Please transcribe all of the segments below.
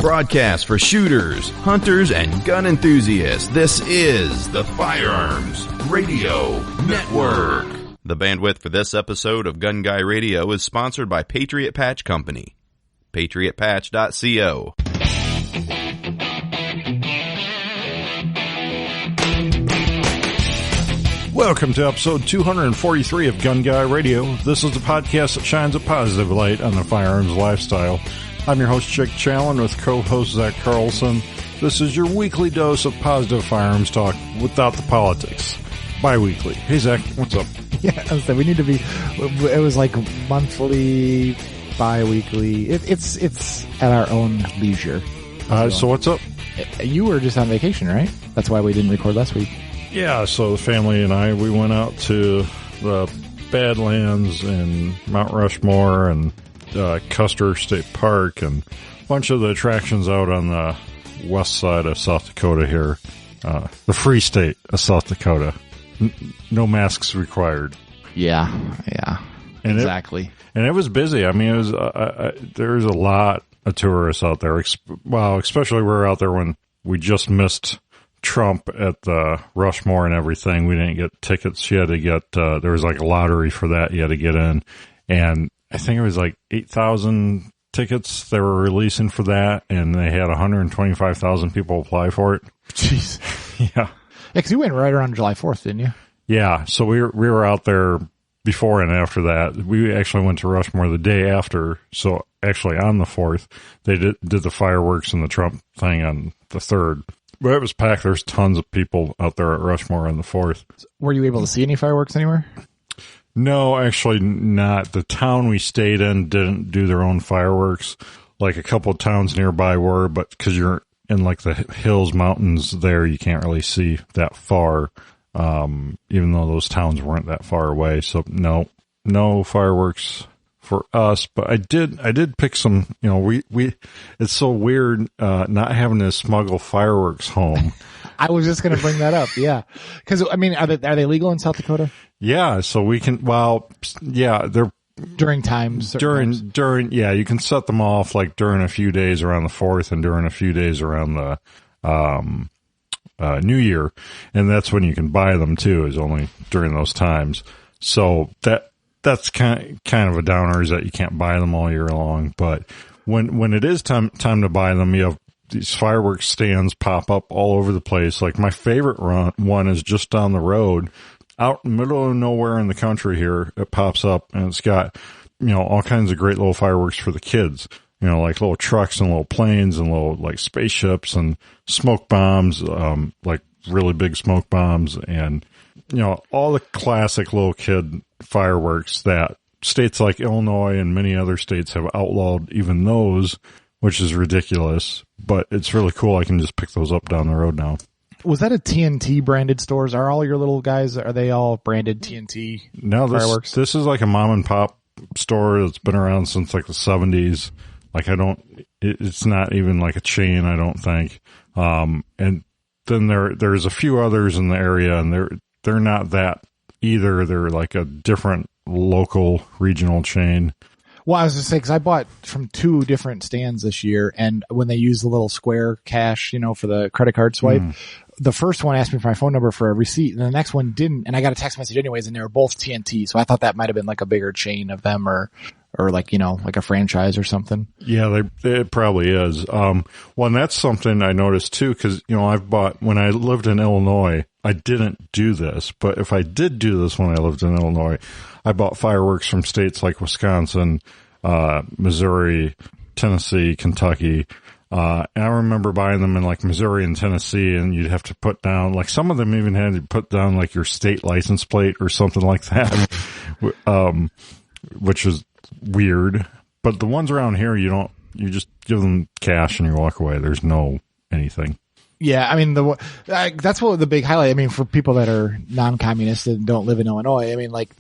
broadcast for shooters, hunters, and gun enthusiasts. This is the Firearms Radio Network. The bandwidth for this episode of Gun Guy Radio is sponsored by Patriot Patch Company. PatriotPatch.co. Welcome to episode 243 of Gun Guy Radio. This is the podcast that shines a positive light on the firearms lifestyle. I'm your host, Jake Challand, with co-host Zack Carlson. This is your weekly dose of positive firearms talk without the politics. Bi-weekly. Hey, Zack, what's up? Yeah, we need to be, it was like monthly, bi-weekly. It's at our own leisure. So what's up? You were just on vacation, right? That's why we didn't record last week. Yeah, so the family and I, we went out to the Badlands and Mount Rushmore and Custer State Park and a bunch of the attractions out on the west side of South Dakota here. The free state of South Dakota. No masks required. Yeah, and exactly. It was busy. I mean, it was there's a lot of tourists out there. Especially we were out there when we just missed Trump at the Rushmore and everything. We didn't get tickets. You had to get, there was like a lottery for that. You had to get in. And I think it was like 8,000 tickets they were releasing for that. And they had 125,000 people apply for it. Jeez. Yeah. Because you went right around July 4th, didn't you? Yeah. So we were out there before and after that. We actually went to Rushmore the day after. So actually on the 4th, they did the fireworks and the Trump thing on the 3rd. But it was packed. There's tons of people out there at Rushmore on the 4th. Were you able to see any fireworks anywhere? No, actually not. The town we stayed in didn't do their own fireworks. Like a couple of towns nearby were, but because you're in like the hills, mountains there, you can't really see that far, even though those towns weren't that far away. So no fireworks for us, but I did pick some, it's so weird, not having to smuggle fireworks home. I was just going to bring that up. Yeah. Cause I mean, are they legal in South Dakota? Yeah. So we can, they're during times, yeah, you can set them off like during a few days around the 4th and during a few days around the, New Year. And that's when you can buy them too, is only during those times. So that's kind of a downer, is that you can't buy them all year long. But when it is time to buy them, you have these fireworks stands pop up all over the place. Like my favorite one is just down the road, out in the middle of nowhere in the country here. It pops up and it's got, all kinds of great little fireworks for the kids. Like little trucks and little planes and little like spaceships and smoke bombs, like really big smoke bombs and, all the classic little kid fireworks that states like Illinois and many other states have outlawed even those, which is ridiculous, but it's really cool. I can just pick those up down the road now. Was that a TNT branded stores? Are all your little guys, are they all branded TNT fireworks? This is like a mom and pop store that's been around since like the 70s. Like it's not even like a chain, I don't think. And then there's a few others in the area and they're not that either. They're like a different local regional chain. Well, I was just saying, because I bought from 2 different stands this year, and when they use the little square cash, for the credit card swipe, the first one asked me for my phone number for a receipt, and the next one didn't, and I got a text message anyways, and they were both TNT, so I thought that might have been like a bigger chain of them, or like, like a franchise or something. Yeah, it probably is. Well, and that's something I noticed too, because, I've bought, when I lived in Illinois, I didn't do this, but if I did do this when I lived in Illinois, I bought fireworks from states like Wisconsin, Missouri, Tennessee, Kentucky. And I remember buying them in like Missouri and Tennessee, and you'd have to put down, like some of them even had to put down like your state license plate or something like that, which is weird. But the ones around here, you just give them cash and you walk away. There's no anything. Yeah, I mean, that's what the big highlight. I mean, for people that are non-communist and don't live in Illinois, I mean, like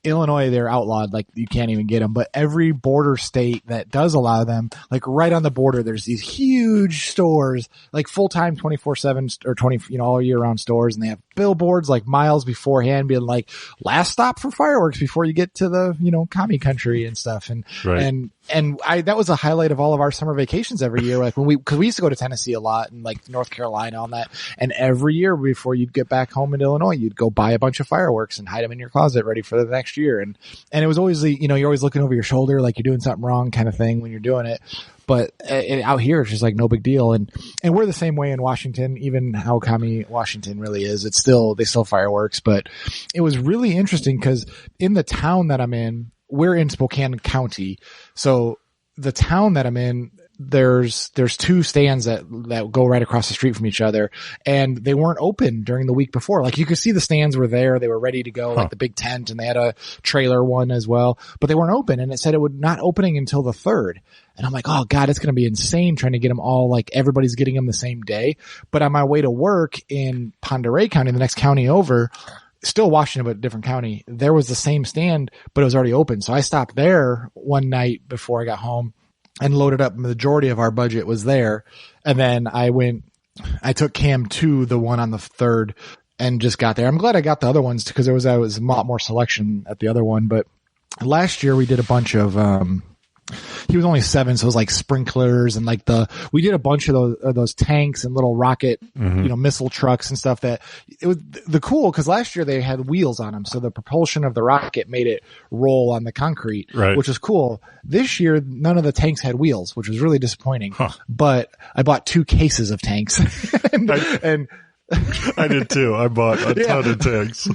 Illinois, they're outlawed. Like you can't even get them. But every border state that does allow them, like right on the border, there's these huge stores, like full-time 24/7 or 20, all year round stores, and they have billboards like miles beforehand, being like, last stop for fireworks before you get to the, commie country and stuff. And right. And that was a highlight of all of our summer vacations every year. Like cause we used to go to Tennessee a lot and like North Carolina on that. And every year before you'd get back home into Illinois, you'd go buy a bunch of fireworks and hide them in your closet ready for the next year. And it was always you're always looking over your shoulder, like you're doing something wrong kind of thing when you're doing it. But out here, it's just like no big deal. And we're the same way in Washington, even how commie Washington really is. They still fireworks, but it was really interesting because in the town that I'm in, we're in Spokane County. So the town that I'm in, there's two stands that go right across the street from each other, and they weren't open during the week before. Like you could see the stands were there. They were ready to go, like the big tent, and they had a trailer one as well, but they weren't open. And it said it would not opening until the 3rd. And I'm like, oh God, it's going to be insane trying to get them all, like everybody's getting them the same day. But on my way to work in Pend Oreille County, the next county over, still Washington, but a different county, there was the same stand, but it was already open. So I stopped there one night before I got home and loaded up. The majority of our budget was there. And then I took Cam to the one on the 3rd and just got there. I'm glad I got the other ones because there was a lot more selection at the other one. But last year we did a bunch of, he was only 7, so it was like sprinklers and like we did a bunch of those tanks and little rocket, missile trucks and stuff that it was the cool because last year they had wheels on them. So the propulsion of the rocket made it roll on the concrete, right, which was cool. This year, none of the tanks had wheels, which was really disappointing, but I bought 2 cases of tanks and I did too. I bought a ton of tanks.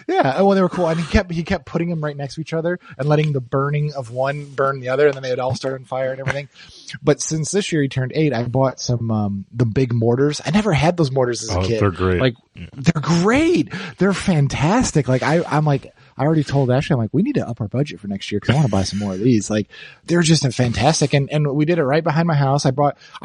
Yeah. Well, they were cool. And he kept putting them right next to each other and letting the burning of one burn the other. And then they would all start on fire and everything. But since this year he turned 8, I bought some, the big mortars. I never had those mortars as a kid. They're great. Like, they're great. They're fantastic. Like, I'm like, I already told Ashley, I'm like, we need to up our budget for next year because I want to buy some more of these. Like, they're just fantastic. And we did it right behind my house. I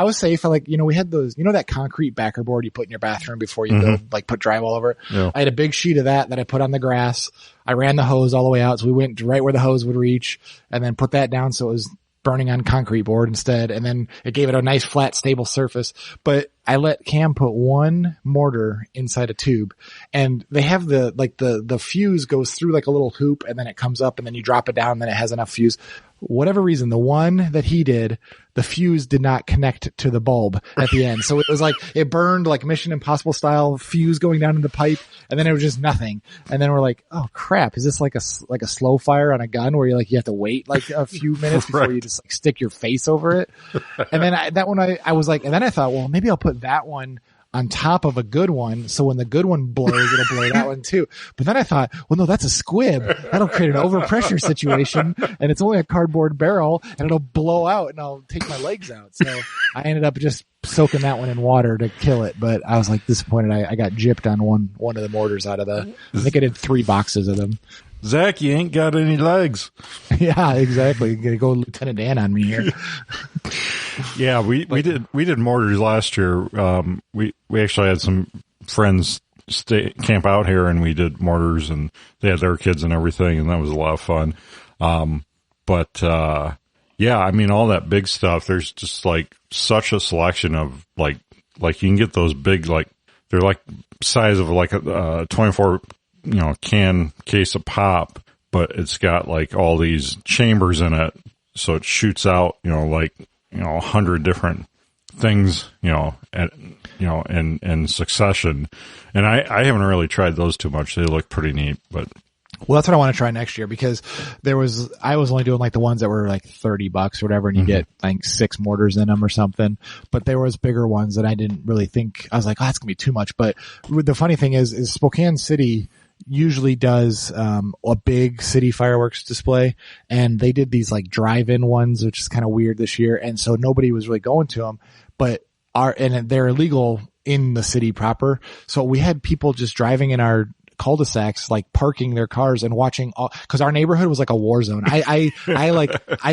was safe. We had those, that concrete backer board you put in your bathroom before you build, like put drywall over it. Yeah. I had a big sheet of that I put on the grass. I ran the hose all the way out. So we went right where the hose would reach and then put that down. So it was burning on concrete board instead. And then it gave it a nice flat, stable surface. But I let Cam put one mortar inside a tube and they have the fuse goes through like a little hoop and then it comes up and then you drop it down and then it has enough fuse. Whatever reason, the one that he did, the fuse did not connect to the bulb at the end. So it was like, it burned like Mission Impossible style fuse going down in the pipe and then it was just nothing. And then we're like, oh crap, is this like a slow fire on a gun where you have to wait like a few minutes before you just like stick your face over it? And then I was like, and then I thought, well, maybe I'll put that one on top of a good one. So when the good one blows, it'll blow that one too. But then I thought, well, no, that's a squib. That'll create an overpressure situation and it's only a cardboard barrel and it'll blow out and I'll take my legs out. So I ended up just soaking that one in water to kill it. But I was like disappointed. I got gypped on one of the mortars out of I think I did 3 boxes of them. Zach, you ain't got any legs. Yeah, exactly. You're gonna go Lieutenant Dan on me here. Yeah, we did mortars last year. We actually had some friends camp out here and we did mortars and they had their kids and everything and that was a lot of fun. Yeah, I mean, all that big stuff, there's just like such a selection of like you can get those big, like they're like size of like a 24 can case of pop, but it's got like all these chambers in it. So it shoots out, 100 different things, in succession. And I haven't really tried those too much. They look pretty neat, but. Well, that's what I want to try next year because I was only doing like the ones that were like $30 or whatever and you get like 6 mortars in them or something. But there was bigger ones that I didn't really think, I was like, oh, that's going to be too much. But the funny thing is Spokane City usually does a big city fireworks display and they did these like drive-in ones, which is kind of weird this year. And so nobody was really going to them, but they're illegal in the city proper. So we had people just driving in our cul-de-sacs, like parking their cars and watching cause our neighborhood was like a war zone. I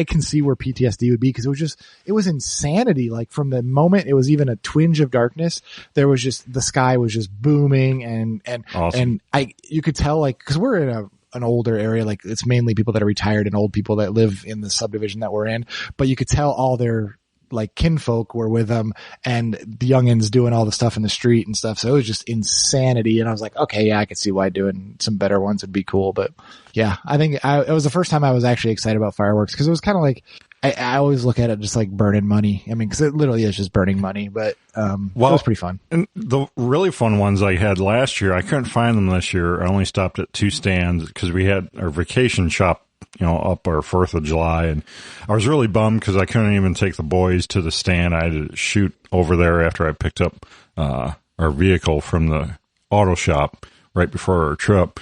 can see where PTSD would be because it was insanity. Like from the moment it was even a twinge of darkness, there was just, the sky was just booming and awesome. And you could tell like, cause we're in an older area, like it's mainly people that are retired and old people that live in the subdivision that we're in, but you could tell all their like kinfolk were with them, and the youngins doing all the stuff in the street and stuff. So it was just insanity. And I was like, okay, yeah, I could see why doing some better ones would be cool. But yeah, I think it was the first time I was actually excited about fireworks, because it was kind of like, I always look at it just like burning money. I mean, because it literally is just burning money, but it was pretty fun. And the really fun ones I had last year, I couldn't find them this year. I only stopped at 2 stands because we had our vacation shop, up our 4th of July, and I was really bummed because I couldn't even take the boys to the stand. I had to shoot over there after I picked up our vehicle from the auto shop right before our trip.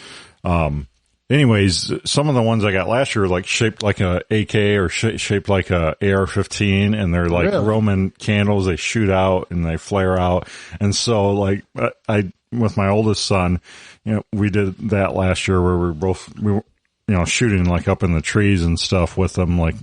Anyways, some of the ones I got last year were like shaped like a AK or shaped like a AR-15, and they're like Roman candles. They shoot out and they flare out. And so like I with my oldest son, we did that last year where we were shooting like up in the trees and stuff with them, like,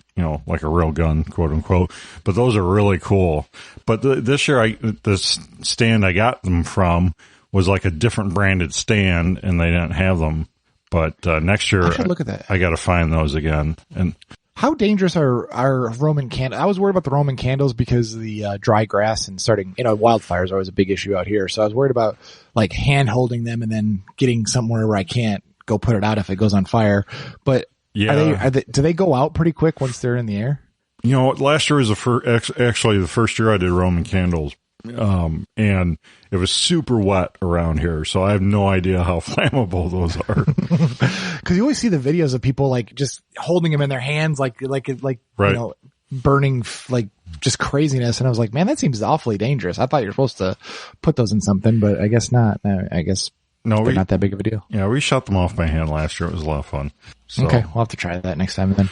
like a real gun, quote unquote. But those are really cool. But this year, the stand I got them from was like a different branded stand, and they didn't have them. But next year, I should look at that. I got to find those again. And how dangerous are Roman candles? I was worried about the Roman candles because the dry grass and starting, wildfires are always a big issue out here. So I was worried about like hand holding them and then getting somewhere where I can't go put it out if it goes on fire. But yeah, do they go out pretty quick once they're in the air? Last year was actually the first year I did Roman candles. And it was super wet around here, so I have no idea how flammable those are. Because you always see the videos of people like just holding them in their hands, like right. Burning like just craziness. And I was like, man, that seems awfully dangerous. I thought you were supposed to put those in something, but I guess not. I guess they're not that big of a deal. Yeah, we shot them off by hand last year. It was a lot of fun. So. Okay, we'll have to try that next time then.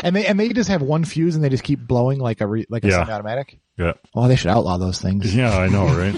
And they just have one fuse and they just keep blowing like a semi-automatic. Yeah. Oh, they should outlaw those things. Yeah, I know, right?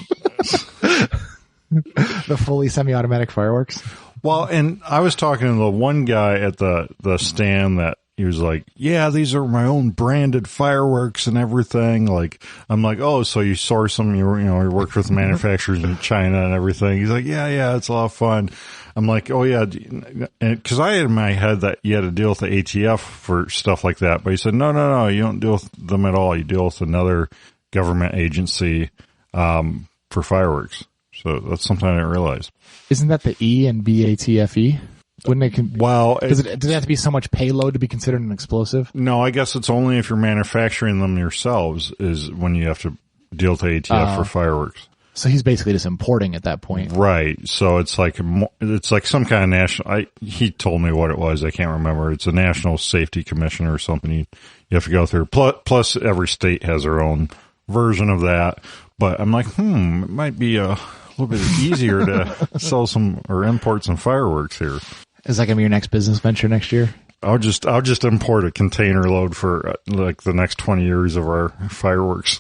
The fully semi-automatic fireworks. Well, and I was talking to the one guy at the stand that he was like, yeah, these are my own branded fireworks and everything. Like, I'm like, oh, so you source them, you worked with manufacturers in China and everything. He's like, yeah, it's a lot of fun. I'm like, oh yeah, and because I had in my head that you had to deal with the ATF for stuff like that, but he said, no, you don't deal with them at all. You deal with another government agency for fireworks. So that's something I didn't realize. Isn't that the E and BATFE? Wouldn't it? Well, does it have to be so much payload to be considered an explosive? No, I guess it's only if you're manufacturing them yourselves is when you have to deal with the ATF for fireworks. So he's basically just importing at that point. Right. So it's like some kind of national, he told me what it was. I can't remember. It's a National Safety Commission or something you have to go through. Plus every state has their own version of that. But I'm like, it might be a little bit easier to sell some or import some fireworks here. Is that going to be your next business venture next year? I'll just import a container load for like the next 20 years of our fireworks.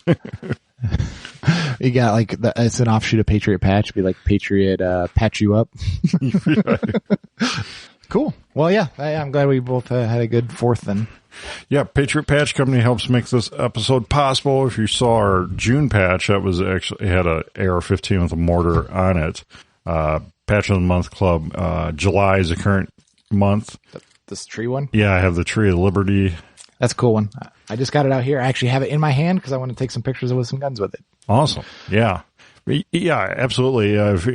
You got like it's an offshoot of Patriot Patch. It'd be like Patriot Patch You Up. Cool. Well, yeah, I'm glad we both had a good 4th then. Yeah, Patriot Patch Company helps make this episode possible. If you saw our June patch, that was actually had a AR-15 with a mortar on it. Patch of the Month Club. July is the current month. This tree one? Yeah, I have the Tree of Liberty. That's a cool one. I just got it out here. I actually have it in my hand because I want to take some pictures with some guns with it. Awesome. Yeah. Yeah, absolutely. If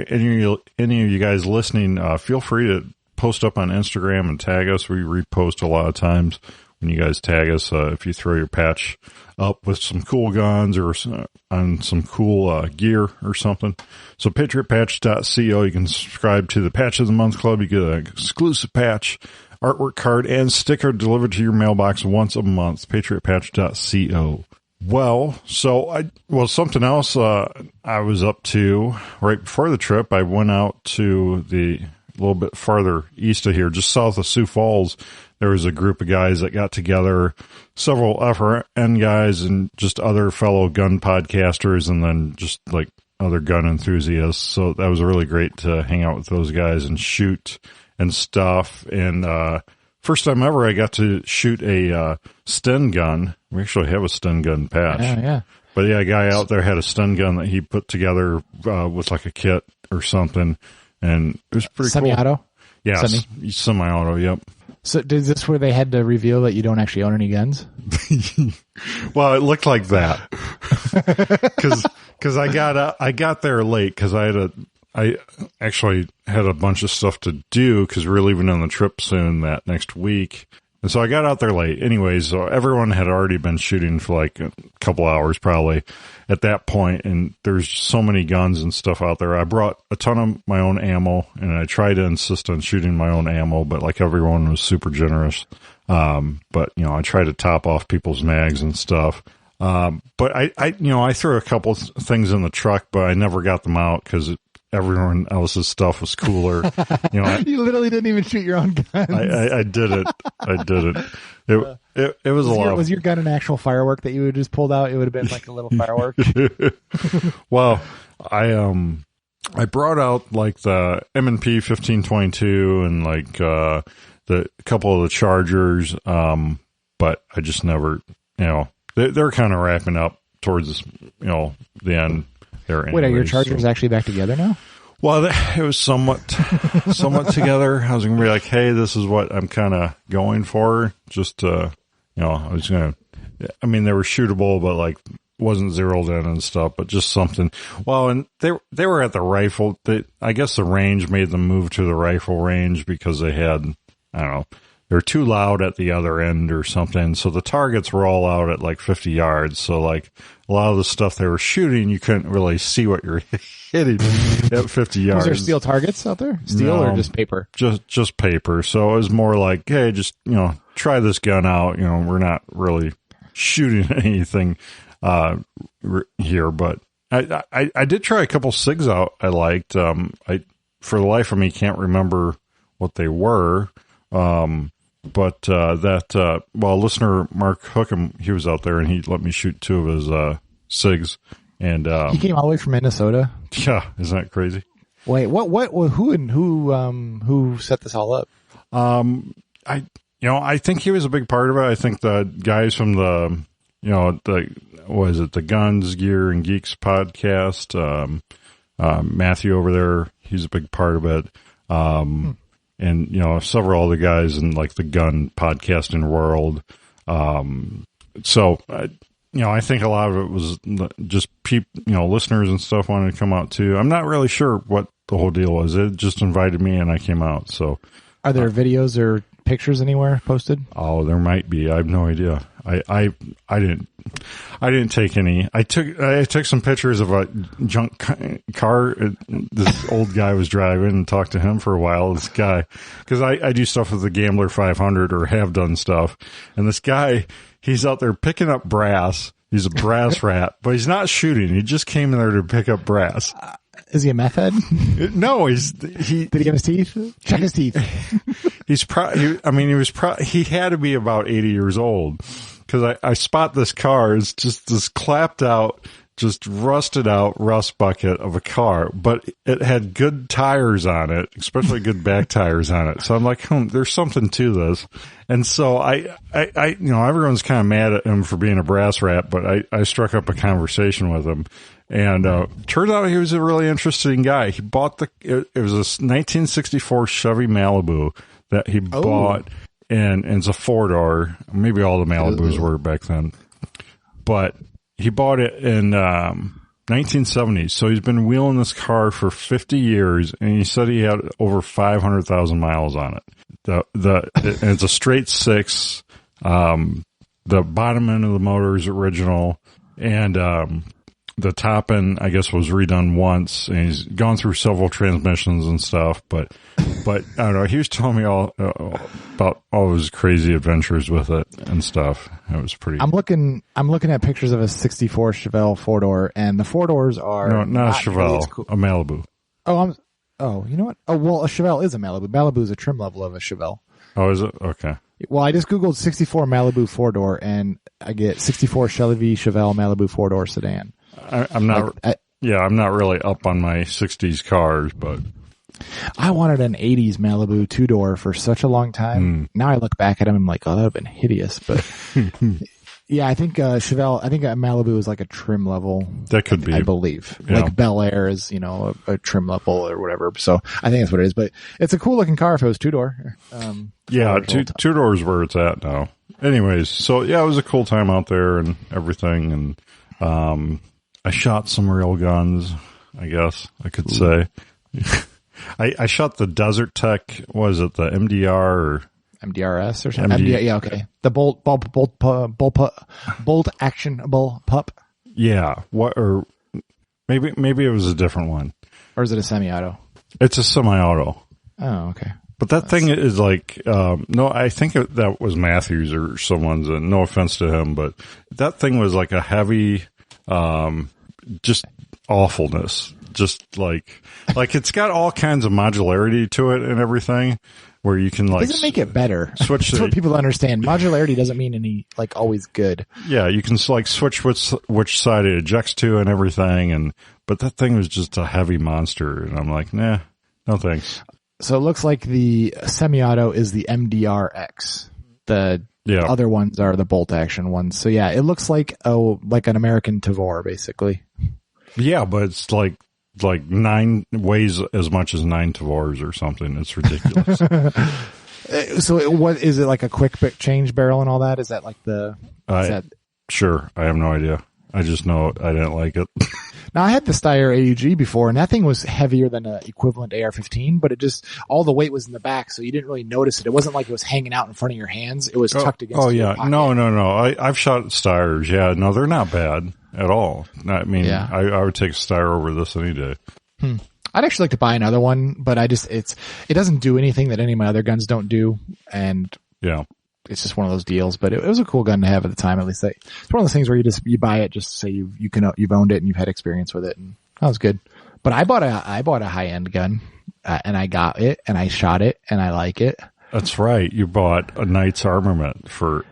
any of you guys listening, feel free to post up on Instagram and tag us. We repost a lot of times when you guys tag us. If you throw your patch up with some cool guns or on some cool gear or something. So patriotpatch.co, you can subscribe to the Patch of the Month Club. You get an exclusive patch, artwork card, and sticker delivered to your mailbox once a month. patriotpatch.co. Well, something else I was up to right before the trip. I went out to a little bit farther east of here, just south of Sioux Falls. There was a group of guys that got together, several FRN guys and just other fellow gun podcasters, and then just like other gun enthusiasts. So that was really great to hang out with those guys and shoot and stuff. And first time ever I got to shoot a Sten gun. We actually have a Sten gun patch. Yeah. But yeah, a guy out there had a Sten gun that he put together with like a kit or something. And it was pretty Semi-auto? cool. Yeah, semi-auto, yep. So is this where they had to reveal that you don't actually own any guns? Well, it looked like that. Cause I got there late cause I actually had a bunch of stuff to do cause we're leaving on the trip soon that next week. And so I got out there late. Anyways, so everyone had already been shooting for like a couple hours probably at that point, and there's so many guns and stuff out there. I brought a ton of my own ammo, and I tried to insist on shooting my own ammo, but like everyone was super generous. But I tried to top off people's mags and stuff. But I threw a couple things in the truck, but I never got them out because everyone else's stuff was cooler. You literally didn't even shoot your own guns. I did it. It was a lot. Was your gun an actual firework that you would just pulled out? It would have been like a little firework. Well, I brought out like the M&P 1522 and like the couple of the Chargers, but I just never, they're kind of wrapping up towards the end. Wait, are your Chargers actually back together now? Well, it was somewhat together. I was going to be like, hey, this is what I'm kind of going for. Just, I was going to, they were shootable, but like wasn't zeroed in and stuff, but just something. Well, and they were at the rifle. I guess the range made them move to the rifle range because they had, I don't know, they're too loud at the other end or something. So the targets were all out at like 50 yards. So like a lot of the stuff they were shooting, you couldn't really see what you're hitting at 50 yards. Was there steel targets out there? Steel or just paper? Just paper. So it was more like, hey, just, try this gun out. We're not really shooting anything, here, but I did try a couple SIGs out I liked. For the life of me, can't remember what they were. But listener Mark Hookham, he was out there and he let me shoot two of his SIGs, and he came all the way from Minnesota. Yeah, isn't that crazy? Wait, who set this all up? I think he was a big part of it. I think the guys from the Guns, Gear, and Geeks podcast, Matthew over there, he's a big part of it. And, several other guys in like the gun podcasting world. So, I think a lot of it was just listeners and stuff wanted to come out too. I'm not really sure what the whole deal was. It just invited me and I came out. So are there videos or pictures anywhere posted? Oh, there might be. I have no idea. I didn't take any. I took some pictures of a junk car this old guy was driving and talked to him for a while. This guy, because I do stuff with the Gambler 500 or have done stuff, and this guy, he's out there picking up brass. He's a brass rat, but he's not shooting. He just came in there to pick up brass. Is he a meth head? No, Did he have his teeth? Check his teeth. He had to be about 80 years old. Because I spot this car, it's just this clapped out, just rusted out rust bucket of a car, but it had good tires on it, especially good back tires on it. So I'm like, there's something to this. And so I everyone's kind of mad at him for being a brass rat, but I struck up a conversation with him. And turned out he was a really interesting guy. He bought it was a 1964 Chevy Malibu that he bought. And it's a 4-door. Maybe all the Malibus were back then. But he bought it in 1970s. So he's been wheeling this car for 50 years, and he said he had over 500,000 miles on it. And it's a straight 6. The bottom end of the motor is original, and the top end, I guess, was redone once, and he's gone through several transmissions and stuff, but I don't know. He was telling me all about all his crazy adventures with it and stuff. It was pretty. I'm looking at pictures of a '64 Chevelle 4-door, and the 4-doors are no, not a Chevelle, cool. A Malibu. You know what? Oh, well, a Chevelle is a Malibu. Malibu is a trim level of a Chevelle. Oh, is it? Okay. Well, I just Googled 64 Malibu 4-door, and I get 64 Chevelle Malibu 4-door sedan. I'm not really up on my 60s cars, but I wanted an 80s Malibu 2-door for such a long time. Now I look back at them and I'm like, oh, that would have been hideous. But Yeah, I think Chevelle. I think Malibu is like a trim level. That could be, I believe. Yeah. Like Bel Air is, a trim level or whatever. So I think that's what it is. But it's a cool looking car if it was 2-door. Yeah, two doors where it's at now. Anyways, so yeah, it was a cool time out there and everything, and I shot some real guns, I guess I could say. I shot the Desert Tech. Was it the MDR or MDRS or something? Yeah, okay. The bolt actionable pup. Yeah, or maybe it was a different one. Or is it a semi-auto? It's a semi-auto. Oh, okay. But that thing is like, no, I think that was Matthews or someone's, and no offense to him, but that thing was like a heavy, just awfulness. Just like it's got all kinds of modularity to it and everything, where you can like. Doesn't make it better. Switch. That's what people understand. Modularity doesn't mean any, like, always good. Yeah, you can like switch which side it ejects to and everything, but that thing was just a heavy monster, and I'm like, nah, no thanks. So it looks like the semi-auto is the MDRX. The other ones are the bolt action ones. So yeah, it looks like an American Tavor, basically. Yeah, but it's like 9 weighs as much as 9 Tavors or something. It's ridiculous. So what is it, like a quick change barrel and all that? Is that like Sure. I have no idea. I just know I didn't like it. Now, I had the Steyr AUG before, and that thing was heavier than an equivalent AR-15, but all the weight was in the back, so you didn't really notice it. It wasn't like it was hanging out in front of your hands. It was tucked against your pocket. No. I've shot Steyrs. Yeah, no, they're not bad at all. I mean, I would take Steyr over this any day. I'd actually like to buy another one, but it doesn't do anything that any of my other guns don't do, and yeah. It's just one of those deals, but it was a cool gun to have at the time. At least it's one of those things where you buy it just to say you've owned it and you've had experience with it, and that was good. But I bought a high end gun, and I got it and I shot it and I like it. That's right. You bought a Knight's Armament for.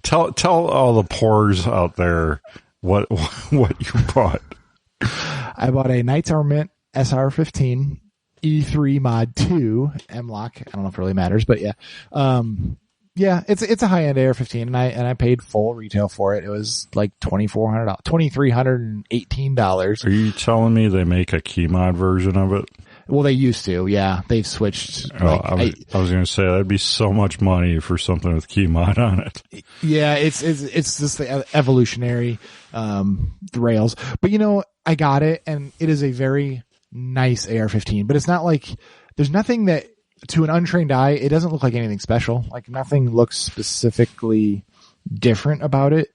Tell all the poors out there what you bought. I bought a Knight's Armament SR-15 E3 Mod 2 M-Lock. I don't know if it really matters, but yeah. Yeah, it's a high-end AR-15, and I paid full retail for it. It was like $2,318. Are you telling me they make a key mod version of it? Well, they used to, yeah. They've switched. I was going to say that'd be so much money for something with key mod on it. Yeah, it's just the evolutionary rails. But I got it, and it is a very nice AR-15. But it's not like there's nothing that. To an untrained eye, it doesn't look like anything special. Like, nothing looks specifically different about it.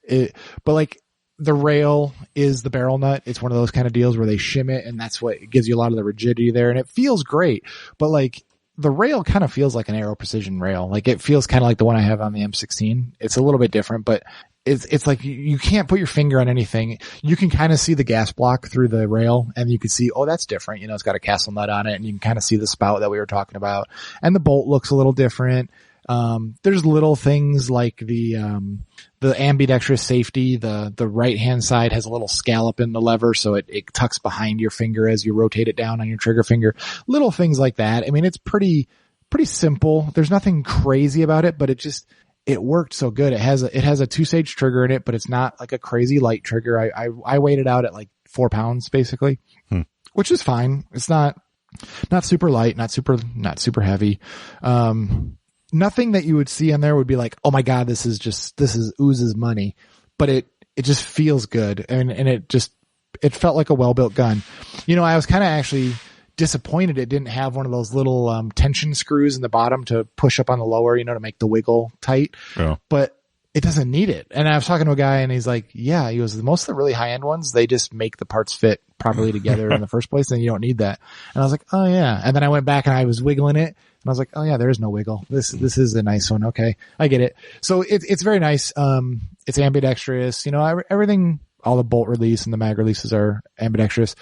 But like, the rail is the barrel nut. It's one of those kind of deals where they shim it, and that's what gives you a lot of the rigidity there, and it feels great. But like, the rail kind of feels like an Aero Precision rail. Like, it feels kind of like the one I have on the M16. It's a little bit different, but it's like you can't put your finger on anything. You can kind of see the gas block through the rail, and you can see, oh, that's different. It's got a castle nut on it, and you can kind of see the spout that we were talking about. And the bolt looks a little different. There's little things like the ambidextrous safety. The right hand side has a little scallop in the lever, so it tucks behind your finger as you rotate it down on your trigger finger. Little things like that. I mean, it's pretty simple. There's nothing crazy about it, but it worked so good. It has a 2-stage trigger in it, but it's not like a crazy light trigger. I weighed it out at like 4 pounds basically, which is fine. It's not super light, not super heavy. Nothing that you would see on there would be like, oh my God, this is oozes money, but it just feels good. And it felt like a well-built gun. I was kind of actually disappointed it didn't have one of those little tension screws in the bottom to push up on the lower, to make the wiggle tight. Yeah. But it doesn't need it. And I was talking to a guy, and he's like, yeah, he goes, most of the really high-end ones, they just make the parts fit properly together in the first place, and you don't need that. And I was like, oh yeah. And then I went back and I was wiggling it, and I was like, oh yeah, there is no wiggle. This is a nice one. Okay. I get it. So it's very nice. It's ambidextrous, everything, all the bolt release and the mag releases are ambidextrous.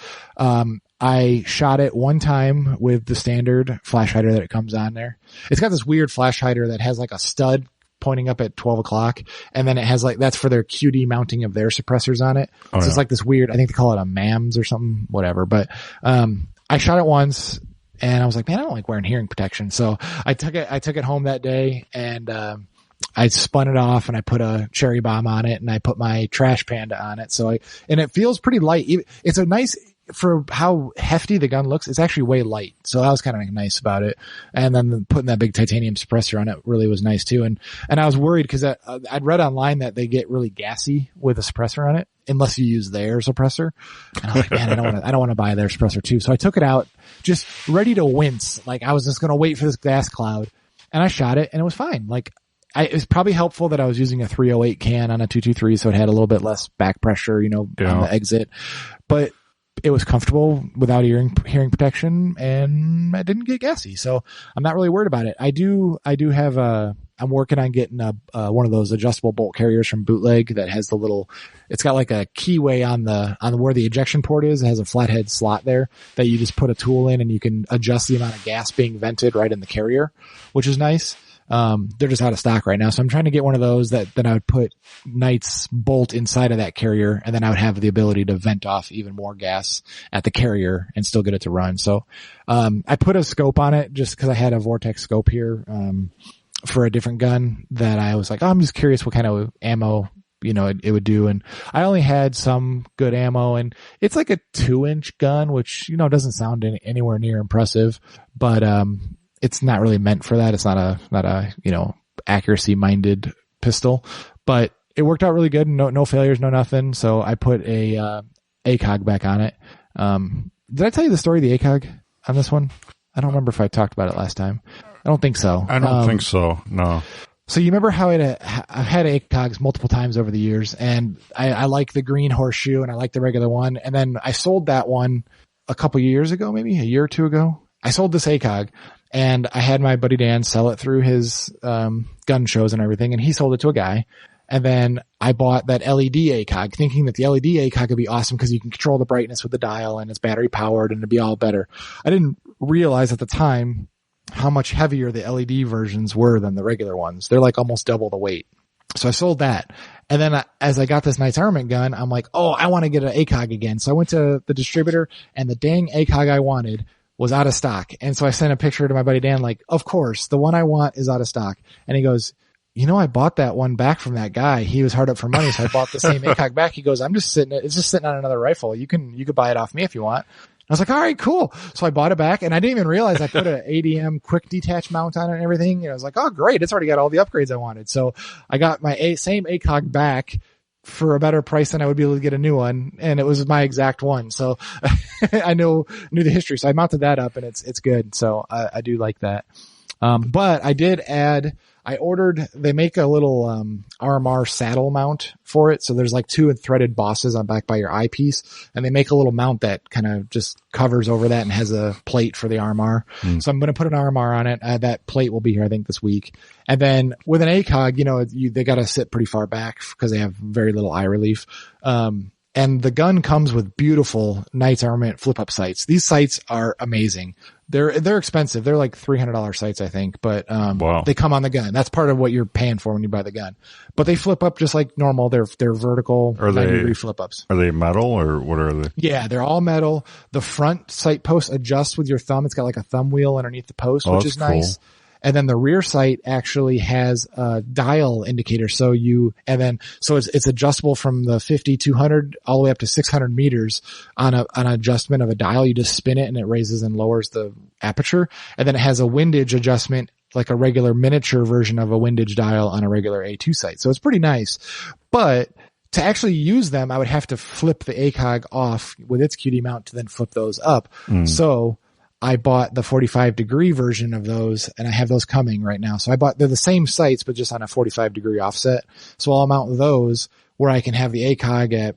I shot it one time with the standard flash hider that it comes on there. It's got this weird flash hider that has like a stud pointing up at 12 o'clock. And then it has like, that's for their QD mounting of their suppressors on it. So it's like this weird, I think they call it a MAMS or something, whatever. But, I shot it once, and I was like, man, I don't like wearing hearing protection. So I took it home that day, and, I spun it off and I put a cherry bomb on it and I put my trash panda on it. And it feels pretty light. It's a nice, for how hefty the gun looks, it's actually way light. So that was kind of nice about it. And then putting that big titanium suppressor on it really was nice too. And I was worried because I'd read online that they get really gassy with a suppressor on it unless you use their suppressor. And I was like, man, I don't want to buy their suppressor too. So I took it out just ready to wince. Like I was just going to wait for this gas cloud, and I shot it and it was fine. Like it was probably helpful that I was using a 308 can on a 223. So it had a little bit less back pressure, on the exit, but it was comfortable without hearing protection, and I didn't get gassy. So I'm not really worried about it. I do have I'm working on getting one of those adjustable bolt carriers from Bootleg that has it's got like a keyway on where the ejection port is. It has a flathead slot there that you just put a tool in and you can adjust the amount of gas being vented right in the carrier, which is nice. They're just out of stock right now. So I'm trying to get one of those that then I would put Knight's bolt inside of that carrier, and then I would have the ability to vent off even more gas at the carrier and still get it to run. So, I put a scope on it just cause I had a Vortex scope here, for a different gun that I was like, I'm just curious what kind of ammo, it would do. And I only had some good ammo, and it's like a 2-inch gun, which, doesn't sound anywhere near impressive, but, it's not really meant for that. It's not a accuracy minded pistol, but it worked out really good. No failures, no nothing. So I put a ACOG back on it. Did I tell you the story of the ACOG on this one? I don't remember if I talked about it last time. I don't think so. I don't think so. No. So you remember how I've had ACOGs multiple times over the years, and I like the green horseshoe and I like the regular one. And then I sold that one a couple years ago, maybe a year or two ago. I sold this ACOG. And I had my buddy Dan sell it through his gun shows and everything, and he sold it to a guy. And then I bought that LED ACOG, thinking that the LED ACOG would be awesome because you can control the brightness with the dial and it's battery powered and it'd be all better. I didn't realize at the time how much heavier the LED versions were than the regular ones. They're like almost double the weight. So I sold that. And then as I got this Knight's Armament gun, I'm like, oh, I want to get an ACOG again. So I went to the distributor, and the dang ACOG I wanted was out of stock. And so I sent a picture to my buddy Dan, like, of course, the one I want is out of stock. And he goes, I bought that one back from that guy. He was hard up for money. So I bought the same ACOG back. He goes, it's just sitting on another rifle. You could buy it off me if you want. I was like, all right, cool. So I bought it back, and I didn't even realize I put an ADM quick detach mount on it and everything. And I was like, oh, great. It's already got all the upgrades I wanted. So I got my same ACOG back for a better price than I would be able to get a new one. And it was my exact one. So I knew the history. So I mounted that up, and it's good. So I do like that. But I did add, they make a little, RMR saddle mount for it. So there's like 2 threaded bosses on back by your eyepiece, and they make a little mount that kind of just covers over that and has a plate for the RMR. So I'm going to put an RMR on it. That plate will be here, I think, this week. And then with an ACOG, they got to sit pretty far back because they have very little eye relief. And the gun comes with beautiful Knight's Armament flip-up sights. These sights are amazing. They're expensive. They're like $300 sights, I think, but wow. They come on the gun. That's part of what you're paying for when you buy the gun. But they flip up just like normal. They're vertical 90-degree flip-ups. Are they metal, or what are they? Yeah, they're all metal. The front sight post adjusts with your thumb. It's got like a thumb wheel underneath the post, which is nice. Cool. And then the rear sight actually has a dial indicator. So it's adjustable from the 50, 200 all the way up to 600 meters on an adjustment of a dial. You just spin it and it raises and lowers the aperture. And then it has a windage adjustment, like a regular miniature version of a windage dial on a regular A2 sight. So it's pretty nice. But to actually use them, I would have to flip the ACOG off with its QD mount to then flip those up. So I bought the 45-degree version of those, and I have those coming right now. So they're the same sights, but just on a 45-degree offset. So I'll mount those where I can have the ACOG at,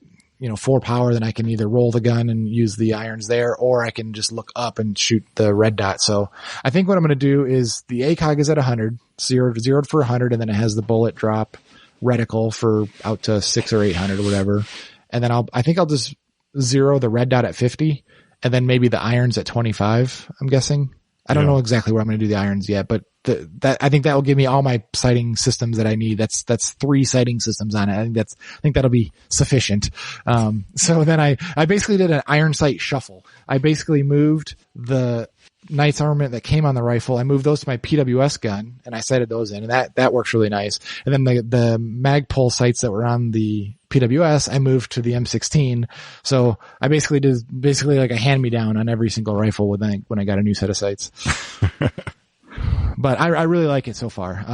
4 power. Then I can either roll the gun and use the irons there, or I can just look up and shoot the red dot. So I think what I'm going to do is the ACOG is at 100, zeroed for 100, and then it has the bullet drop reticle for out to 600 or 800 or whatever. And then I think I'll just zero the red dot at 50. And then maybe the irons at 25, I'm guessing. I don't know exactly where I'm going to do the irons yet, but that I think that will give me all my sighting systems that I need. That's 3 sighting systems on it. I think that'll be sufficient. So then I basically did an iron sight shuffle. I basically moved the Knight's armament that came on the rifle. I moved those to my PWS gun and I sighted those in, and that works really nice. And then the Magpul sights that were on the PWS, I moved to the M16. So I basically did like a hand-me-down on every single rifle when I got a new set of sights. But I really like it so far.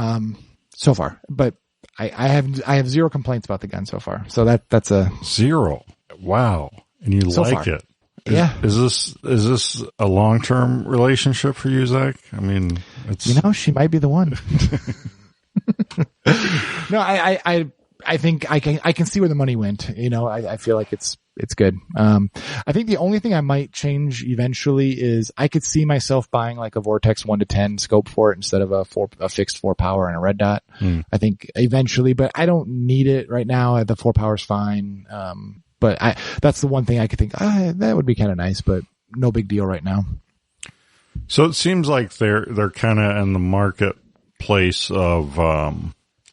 But I have 0 complaints about the gun so far. So that's a 0. Wow. And you so like far. it. Yeah. Is this a long-term relationship for you, Zach? I mean, she might be the one. No, I think I can see where the money went. I feel like it's good. I think the only thing I might change eventually is I could see myself buying like a Vortex 1-10 scope for it instead of a fixed 4 power and a red dot. I think eventually, but I don't need it right now. The 4 power is fine. But that's the one thing I could think, that would be kind of nice, but no big deal right now. So it seems like they're kind of in the marketplace of,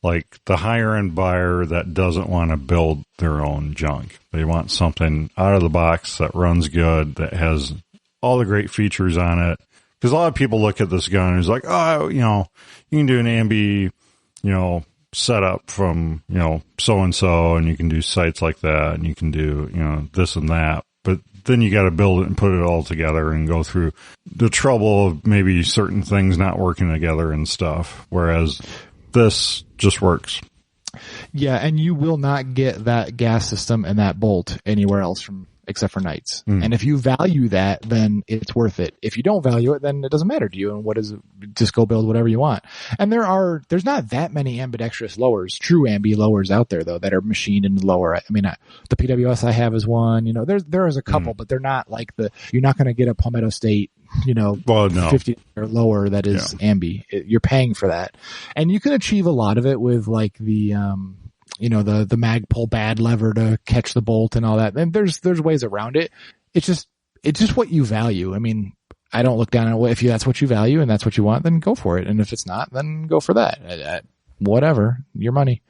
like the higher end buyer that doesn't want to build their own junk. They want something out of the box that runs good, that has all the great features on it. Because a lot of people look at this gun and is like, you can do an ambi, setup from, so-and-so, and you can do sights like that, and you can do, this and that. But then you got to build it and put it all together and go through the trouble of maybe certain things not working together and stuff. Whereas this just works. Yeah, and you will not get that gas system and that bolt anywhere else except for Knights. And if you value that, then it's worth it. If you don't value it, then it doesn't matter to you. And what is it? Just go build whatever you want. And there's not that many ambidextrous lowers, true ambi lowers out there though, that are machined in the lower. I mean, the PWS I have is one, there is a couple, but they're not like you're not going to get a Palmetto State, well, no. 50 or lower that is ambi. You're paying for that. And you can achieve a lot of it with like the Magpul bad lever to catch the bolt and all that. And there's ways around it. It's just what you value. I mean, I don't look down on it. If that's what you value and that's what you want, then go for it. And if it's not, then go for that. Whatever, your money.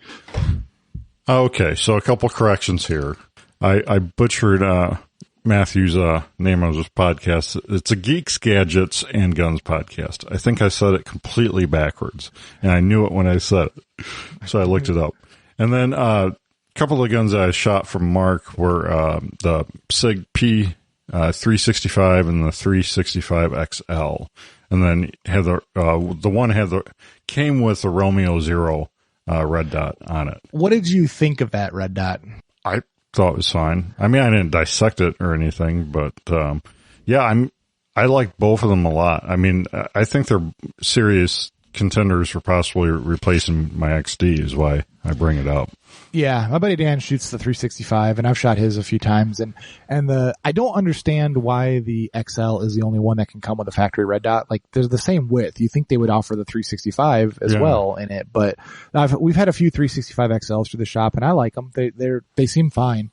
Okay. So a couple corrections here. I butchered, Matthew's, name of this podcast. It's a Geeks, Gadgets, and Guns podcast. I think I said it completely backwards, and I knew it when I said it. So I looked it up. And then a couple of guns that I shot from Mark were the SIG P 365 and the 365 XL. And then had the one came with the Romeo Zero red dot on it. What did you think of that red dot? I thought it was fine. I mean, I didn't dissect it or anything, but I like both of them a lot. I mean, I think they're serious contenders for possibly replacing my XD is why I bring it up. Yeah, my buddy Dan shoots the 365 and I've shot his a few times and I don't understand why the XL is the only one that can come with a factory red dot. Like they're the same width. You think they would offer the 365 as well in it, but we've had a few 365 XLs through the shop and I like them. They seem fine.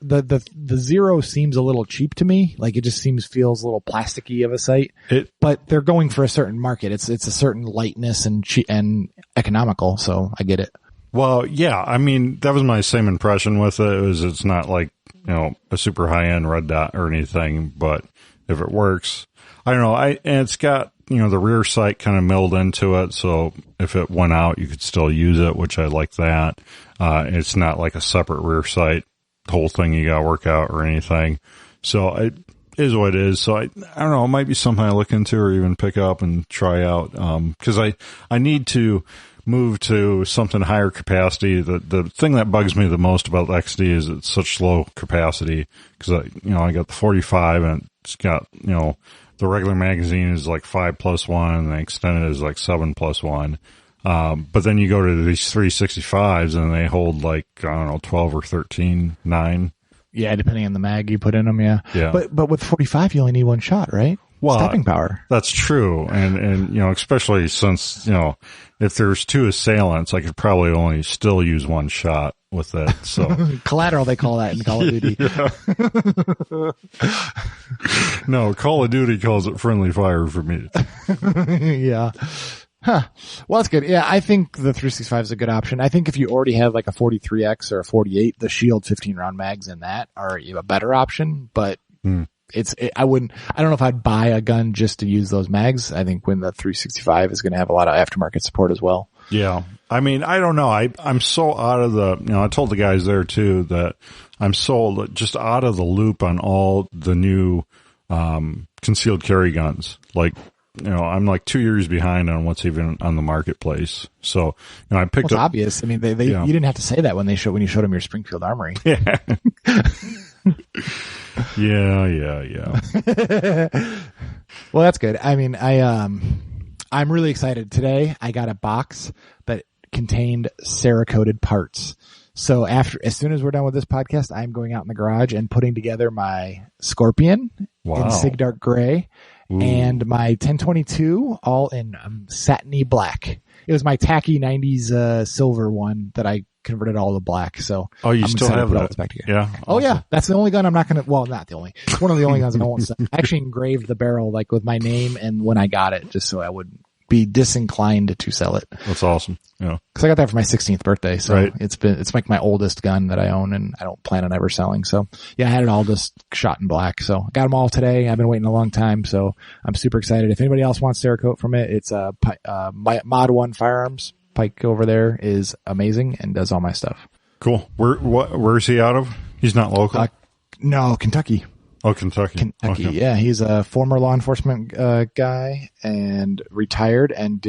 The Zero seems a little cheap to me. Like it just feels a little plasticky of a sight. But they're going for a certain market. It's a certain lightness and economical. So I get it. Well, yeah. I mean, that was my same impression with it. It's not like, a super high end red dot or anything, but if it works, I don't know. And it's got, the rear sight kind of milled into it. So if it went out, you could still use it, which I like that. It's not like a separate rear sight. Whole thing you gotta work out or anything. So it is what it is. So I don't know, it might be something I look into or even pick up and try out. Cause I need to move to something higher capacity. The thing that bugs me the most about the XD is it's such low capacity. Cause I got the 45 and it's got, the regular magazine is like 5+1 and the extended is like 7+1. But then you go to these 365s and they hold like, 12 or 13, 9. Yeah, depending on the mag you put in them, yeah. But with 45, you only need one shot, right? Well, stopping power. That's true. And, especially since, if there's 2 assailants, I could probably only still use one shot with it. So collateral, they call that in Call of Duty. No, Call of Duty calls it friendly fire for me. Yeah. Huh. Well, that's good. Yeah, I think the 365 is a good option. I think if you already have like a 43X or a 48, the Shield 15 round mags in that are a better option, but I don't know if I'd buy a gun just to use those mags. I think when the 365 is going to have a lot of aftermarket support as well. Yeah. I mean, I don't know. I'm so out of I told the guys there too that I'm so just out of the loop on all the new, concealed carry guns. Like, I'm like 2 years behind on what's even on the marketplace. So, I picked up. It's obvious. I mean, you didn't have to say that when you showed them your Springfield Armory. Yeah. Yeah. Well, that's good. I mean, I'm really excited. Today I got a box that contained Cerakoted parts. So as soon as we're done with this podcast, I'm going out in the garage and putting together my Scorpion in Sig Dark Gray. Ooh. And my 1022 all in satiny black. It was my tacky 90s silver one that I converted all to black. So you still have that? Back together. Yeah. Oh awesome. Yeah, that's the only gun I'm not gonna. Well, not the only. It's one of the only guns I won't sell. I actually engraved the barrel like with my name and when I got it, just so I would be disinclined to sell it. That's awesome. Yeah. Cause I got that for my 16th birthday. So right. It's like my oldest gun that I own and I don't plan on ever selling. So yeah, I had it all just shot in black. So I got them all today. I've been waiting a long time. So I'm super excited. If anybody else wants Cerakote from it, it's Mod 1 Firearms. Pike over there is amazing and does all my stuff. Cool. Where is he out of? He's not local? No, Kentucky. Oh, Kentucky. Okay. Yeah. He's a former law enforcement guy and retired and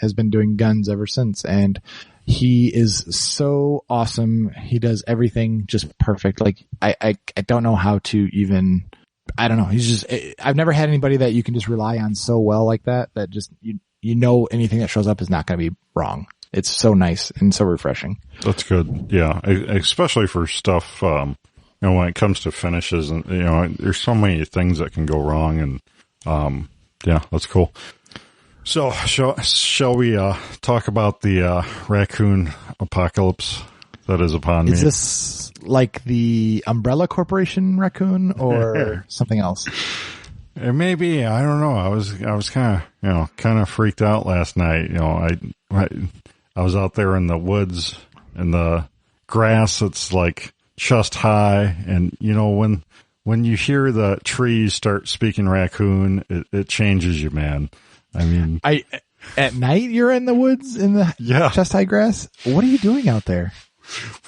has been doing guns ever since. And he is so awesome. He does everything just perfect. Like I don't know how to even, I don't know. He's just, I've never had anybody that you can just rely on so well like that just, anything that shows up is not going to be wrong. It's so nice and so refreshing. That's good. Yeah. Especially for stuff, when it comes to finishes and, there's so many things that can go wrong and, yeah, that's cool. So shall we, talk about the, Raccoon apocalypse that is upon me? Is this like the Umbrella Corporation Raccoon or something else? It may be. I don't know. I was kind of freaked out last night. I was out there in the woods and the grass. It's like chest high. And, when you hear the trees start speaking raccoon, it changes you, man. I mean, at night you're in the woods in the chest high grass. What are you doing out there?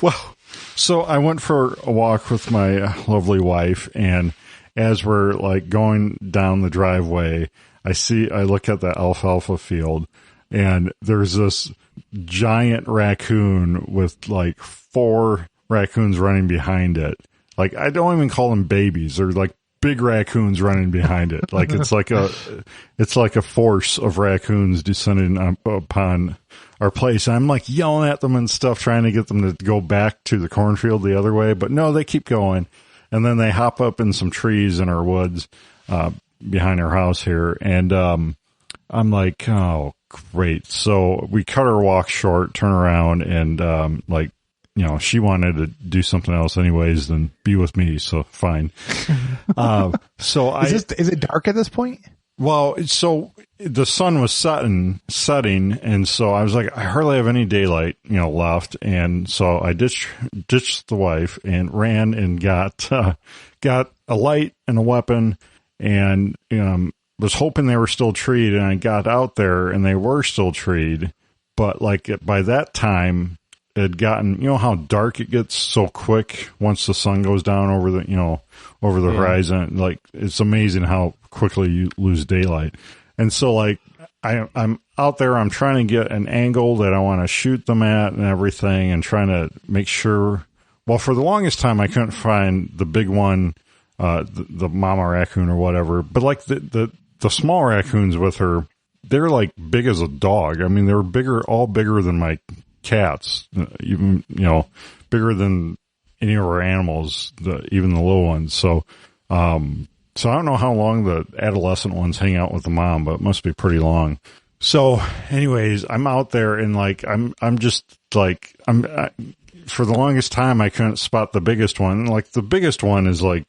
Well, so I went for a walk with my lovely wife, and as we're like going down the driveway, I look at the alfalfa field, and there's this giant raccoon with like 4 raccoons running behind it. Like, I don't even call them babies. They're like big raccoons running behind it. Like it's like a force of raccoons descending upon our place. I'm like yelling at them and stuff, trying to get them to go back to the cornfield the other way, but no, they keep going. And then they hop up in some trees in our woods, behind our house here. And, I'm like, oh, great. So we cut our walk short, turn around, and, she wanted to do something else anyways than be with me. So fine. Is it dark at this point? Well, so the sun was setting. And so I was like, I hardly have any daylight, left. And so I ditched the wife and ran and got a light and a weapon and, was hoping they were still treed. And I got out there and they were still treed. But like by that time, it had gotten, how dark it gets so quick once the sun goes down over the horizon. Like, it's amazing how quickly you lose daylight. And so like, I'm out there, I'm trying to get an angle that I want to shoot them at and everything, and trying to make sure. Well, for the longest time, I couldn't find the big one, the mama raccoon or whatever, but like the small raccoons with her, they're like big as a dog. I mean, they're all bigger than my cats, even, bigger than any of our animals, even the little ones. So I don't know how long the adolescent ones hang out with the mom, but it must be pretty long. So anyways, I'm out there and like, I'm just like, for the longest time, I couldn't spot the biggest one. Like the biggest one is like,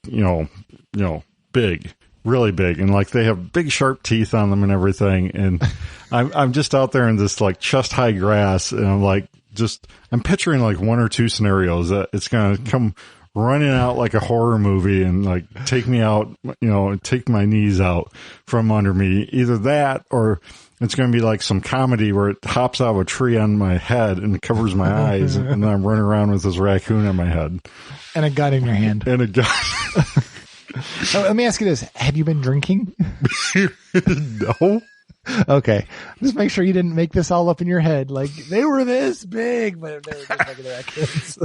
big. really big, and like they have big sharp teeth on them and everything. And I'm just out there in this like chest high grass, and I'm like, I'm picturing like one or two scenarios that it's gonna come running out like a horror movie and like take me out, and take my knees out from under me. Either that, or it's going to be like some comedy where it hops out of a tree on my head and covers my eyes, and then I'm running around with this raccoon on my head. And a gun in your hand. And a gun. So let me ask you this. Have you been drinking? No. Okay. Just make sure you didn't make this all up in your head. Like, they were this big, but they were just regular raccoons.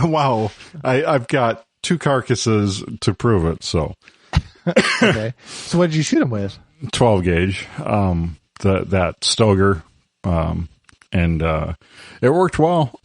Wow. I've got 2 carcasses to prove it, so. Okay. So what did you shoot them with? 12 gauge, that Stoger, and it worked well.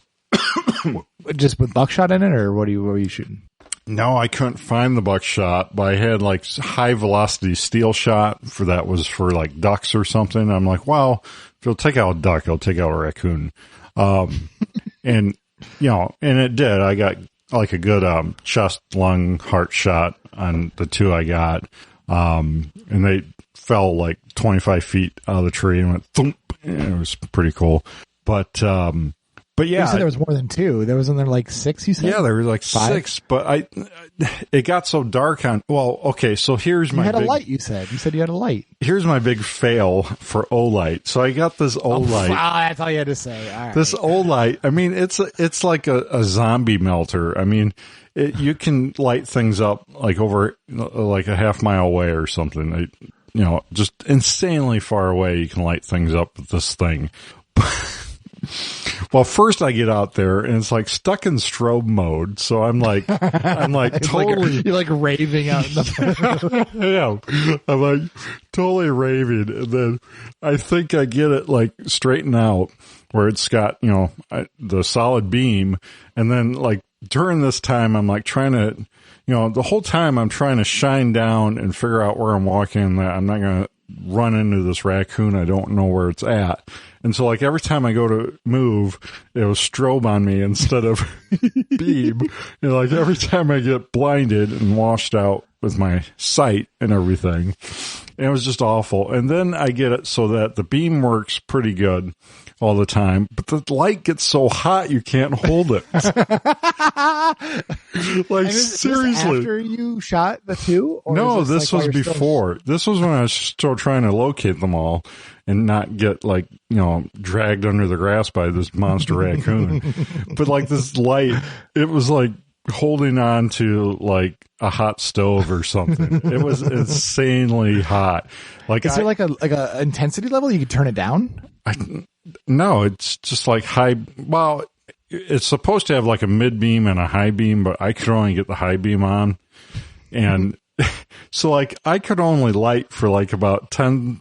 Just with buckshot in it, or what were you shooting? No, I couldn't find the buckshot, but I had like high velocity steel shot was for like ducks or something. I'm like, well, if you'll take out a duck, I'll take out a raccoon. And it did. I got like a good, chest, lung, heart shot on the 2 I got. And they fell like 25 feet out of the tree and went thump. It was pretty cool. But yeah. You said there was more than 2. There was in there like 6, you said? Yeah, there was like 5? 6, but it got so dark okay, so here's my You had a light, you said. You said you had a light. Here's my big fail for Olight. So I got this Olight. Wow, that's all you had to say. All right. This Olight, I mean, it's like a zombie melter. I mean, you can light things up like over like a half mile away or something. Just insanely far away you can light things up with this thing. Well, first I get out there and it's like stuck in strobe mode. So I'm like totally, you're like raving out in the yeah, I'm like totally raving. And then I think I get it like straightened out where it's got, the solid beam. And then like during this time, I'm like trying to, the whole time I'm trying to shine down and figure out where I'm walking, that I'm not going to run into this raccoon. I don't know where it's at. And so like every time I go to move, it was strobe on me instead of beam. Like every time I get blinded and washed out with my sight and everything. And it was just awful. And then I get it so that the beam works pretty good all the time, but the light gets so hot you can't hold it. Like seriously. After you shot the 2? Or no, this was before. This was when I was still trying to locate them all and not get like, dragged under the grass by this monster raccoon. But like this light, it was like holding on to like a hot stove or something. It was insanely hot. Like, is there like a intensity level you could turn it down? No, it's just like high. Well, it's supposed to have like a mid beam and a high beam, but I could only get the high beam on. And so like I could only light for like about 10,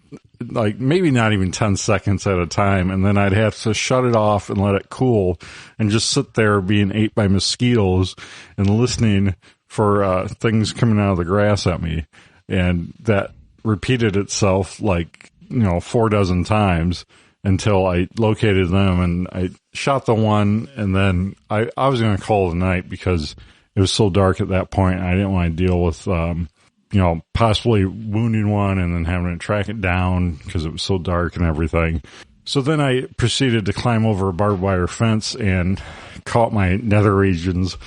like maybe not even 10 seconds at a time. And then I'd have to shut it off and let it cool and just sit there being ate by mosquitoes and listening for things coming out of the grass at me. And that repeated itself like, 4 dozen times until I located them and I shot the one. And then I was going to call it a night because it was so dark at that point. I didn't want to deal with, possibly wounding one and then having to track it down because it was so dark and everything. So then I proceeded to climb over a barbed wire fence and caught my nether regions.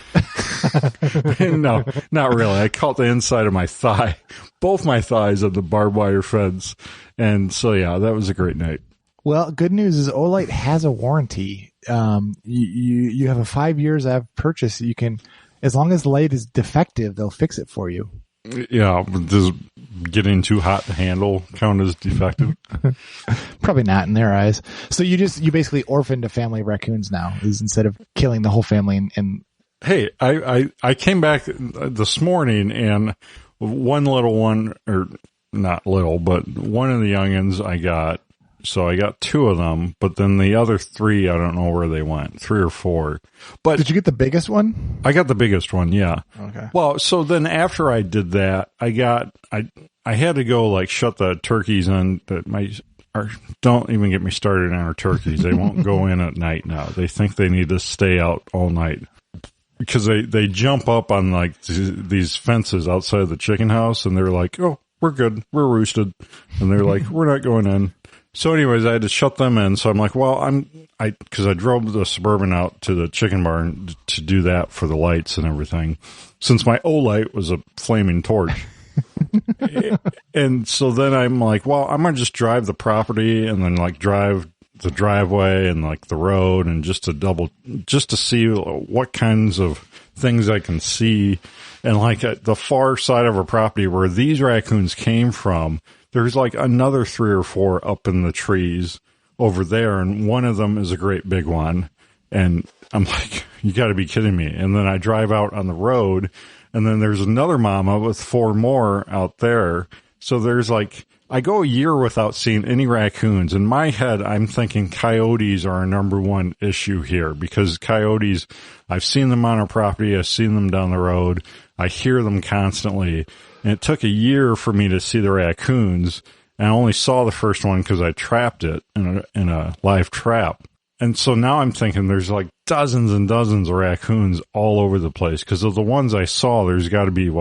No, not really. I caught the inside of my thigh, both my thighs of the barbed wire fence. And so, yeah, that was a great night. Well, good news is Olight has a warranty. You have a 5 years after purchase. You can, as long as the light is defective, they'll fix it for you. Yeah, does getting too hot to handle count as defective? Probably not in their eyes. So you basically orphaned a family of raccoons now, is instead of killing the whole family and Hey, I came back this morning and one little one, or not little, but one of the youngins I got. So I got 2 of them, but then the other 3, I don't know where they went, 3 or 4. But did you get the biggest one? I got the biggest one, yeah. Okay. Well, so then after I did that, I had to go like shut the turkeys in. Don't even get me started on our turkeys. They won't go in at night now. They think they need to stay out all night. because they jump up on like these fences outside the chicken house, and they're like, "Oh, we're good, we're roosted," and they're like, "We're not going in." So, anyways, I had to shut them in. So I'm like, well, because I drove the Suburban out to the chicken barn to do that for the lights and everything, since my O-light was a flaming torch. And so then I'm like, well, I'm gonna just drive the property and then like drive the driveway and like the road, and just to see what kinds of things I can see. And like at the far side of our property where these raccoons came from, there's like another 3 or 4 up in the trees over there, and one of them is a great big one. And I'm like, you got to be kidding me. And then I drive out on the road, and then there's another mama with 4 more out there. So there's like, I go a year without seeing any raccoons. In my head, I'm thinking coyotes are our number one issue here, because coyotes, I've seen them on our property. I've seen them down the road. I hear them constantly. And it took a year for me to see the raccoons. And I only saw the first one because I trapped it in a live trap. And so now I'm thinking there's like dozens and dozens of raccoons all over the place, because of the ones I saw, there's got to be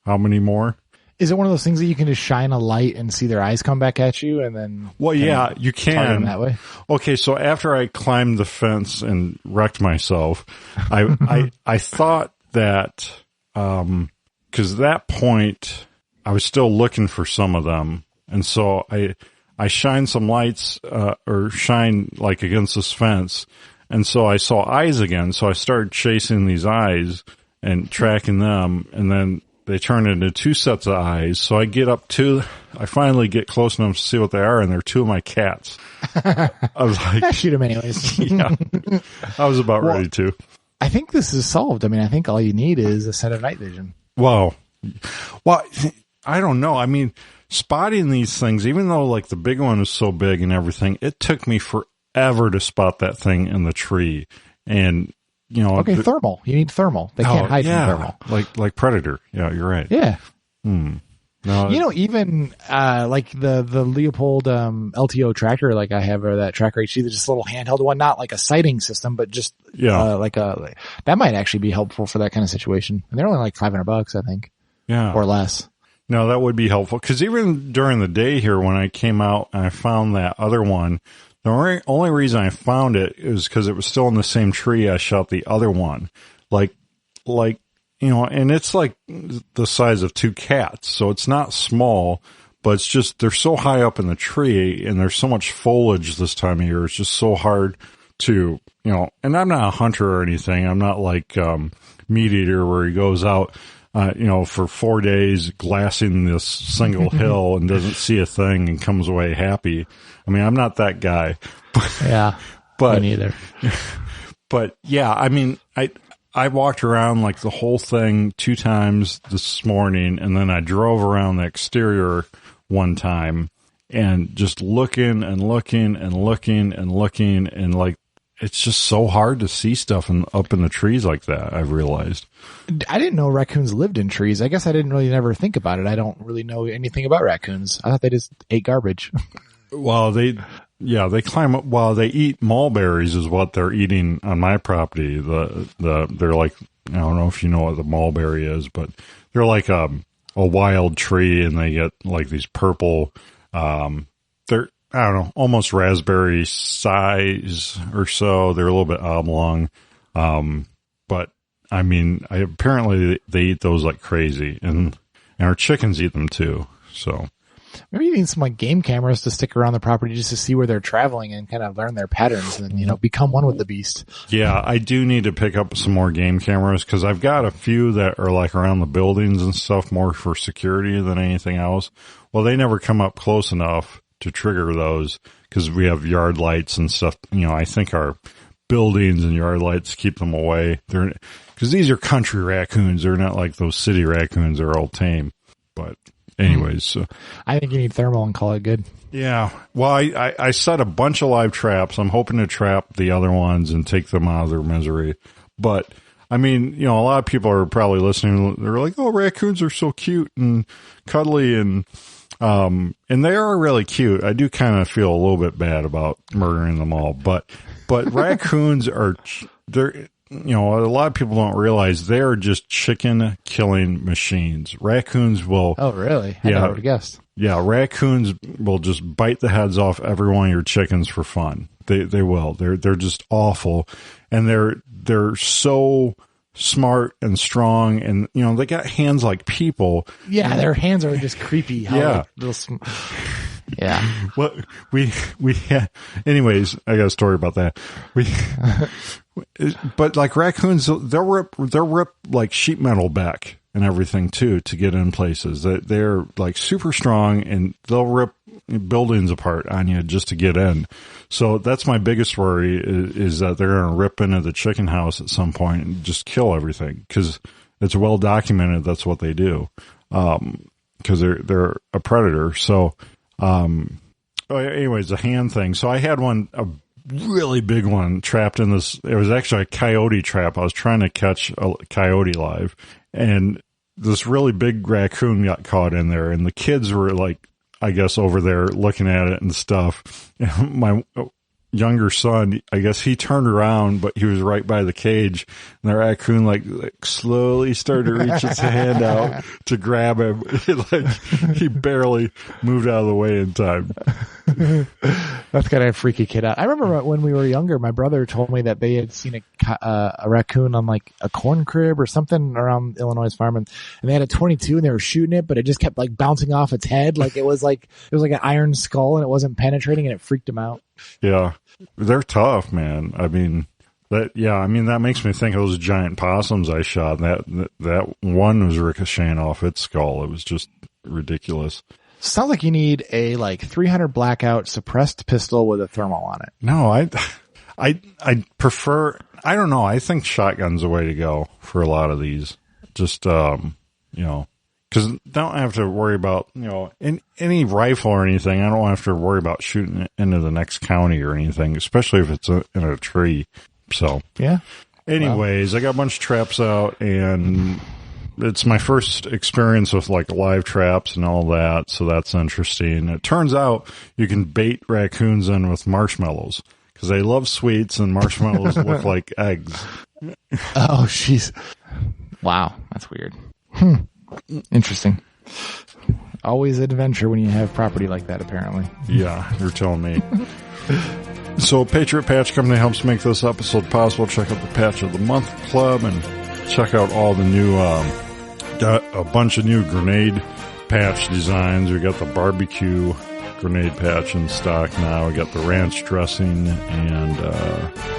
how many more? Is it one of those things that you can just shine a light and see their eyes come back at you, and then? Well, yeah, you can that way. Okay, so after I climbed the fence and wrecked myself, I thought that because at that point I was still looking for some of them, and so I shined some lights or shine like against this fence, and so I saw eyes again. So I started chasing these eyes and tracking them, and then they turn into 2 sets of eyes. So I finally get close enough to see what they are, and they're 2 of my cats. I was like, shoot them anyways. Yeah, I was about ready to. I think this is solved. I mean, I think all you need is a set of night vision. Well, I don't know. I mean, spotting these things, even though like the big one is so big and everything, it took me forever to spot that thing in the tree. And okay, thermal. You need thermal. They can't hide from thermal. Like Predator. Yeah, you're right. Yeah. No, even like the Leopold LTO tracker, like I have, or that tracker HD, just a little handheld one, not like a sighting system, but just that might actually be helpful for that kind of situation. And they're only like $500, I think. Yeah, or less. No, that would be helpful, because even during the day here, when I came out and I found that other one, the only reason I found it is because it was still in the same tree I shot the other one. Like, and it's like the size of 2 cats. So it's not small, but it's just, they're so high up in the tree, and there's so much foliage this time of year. It's just so hard to, and I'm not a hunter or anything. I'm not like, Meat Eater, where he goes out, for 4 days glassing this single hill and doesn't see a thing and comes away happy. I mean, I'm not that guy. Yeah, but me neither. But yeah, I mean, I walked around like the whole thing 2 times this morning, and then I drove around the exterior one time and just looking and looking and looking and looking, and like, it's just so hard to see stuff up in the trees like that, I've realized. I didn't know raccoons lived in trees. I guess I didn't really never think about it. I don't really know anything about raccoons. I thought they just ate garbage. Well, they climb up. Well, they eat mulberries is what they're eating on my property. They're like, I don't know if you know what the mulberry is, but they're like a wild tree, and they get like these purple, they're, I don't know, almost raspberry size or so. They're a little bit oblong. But I mean, apparently they eat those like crazy, and our chickens eat them too. So maybe you need some like game cameras to stick around the property just to see where they're traveling and kind of learn their patterns, and become one with the beast. Yeah, I do need to pick up some more game cameras, because I've got a few that are like around the buildings and stuff, more for security than anything else. Well, they never come up close enough to trigger those, because we have yard lights and stuff. I think our buildings and yard lights keep them away. Because these are country raccoons. They're not like those city raccoons. They're all tame. But anyways, so I think you need thermal and call it good. Yeah. Well, I set a bunch of live traps. I'm hoping to trap the other ones and take them out of their misery. But I mean, a lot of people are probably listening. They're like, "Oh, raccoons are so cute and cuddly," and they are really cute. I do kind of feel a little bit bad about murdering them all, but raccoons a lot of people don't realize they're just chicken killing machines. Raccoons will. Oh, really? I never would have guessed. Yeah, raccoons will just bite the heads off every one of your chickens for fun. They will. They're just awful, and they're so smart and strong, and they got hands like people. Yeah, their hands are just creepy. Yeah. Yeah. Well, we anyways, I got a story about that. But like raccoons, they'll rip like sheet metal back and everything too to get in places. They're like super strong, and they'll rip buildings apart on you just to get in. So that's my biggest worry is that they're going to rip into the chicken house at some point and just kill everything, because it's well documented that's what they do. Because they're a predator. So, anyways, the hand thing. So I had a really big one trapped in this. It was actually a coyote trap. I was trying to catch a coyote live, and this really big raccoon got caught in there, and the kids were like, I guess, over there looking at it and stuff. And my younger son, I guess he turned around, but he was right by the cage, and the raccoon like slowly started to reach its hand out to grab him. He barely moved out of the way in time. That's gotta freak a kid out. I remember when we were younger, my brother told me that they had seen a raccoon on like a corn crib or something around Illinois farm, and they had a 22 and they were shooting it, but it just kept like bouncing off its head, like it was like an iron skull, and it wasn't penetrating, and it freaked him out. Yeah, they're tough, man. I mean, that makes me think of those giant possums I shot. That one was ricocheting off its skull. It was just ridiculous. Sounds like you need a like 300 blackout suppressed pistol with a thermal on it. No, I prefer, I don't know. I think shotgun's the way to go for a lot of these. Just, because don't have to worry about, in any rifle or anything. I don't have to worry about shooting it into the next county or anything, especially if it's in a tree. So, yeah. Anyways, I got a bunch of traps out, and it's my first experience with like live traps and all that. So that's interesting. It turns out you can bait raccoons in with marshmallows, because they love sweets, and marshmallows look like eggs. Oh, jeez. Wow. That's weird. Interesting. Always adventure when you have property like that, apparently. Yeah, you're telling me. So Patriot Patch Company helps make this episode possible. Check out the Patch of the Month Club and check out all the new, got a bunch of new grenade patch designs. We got the barbecue grenade patch in stock now. We got the ranch dressing and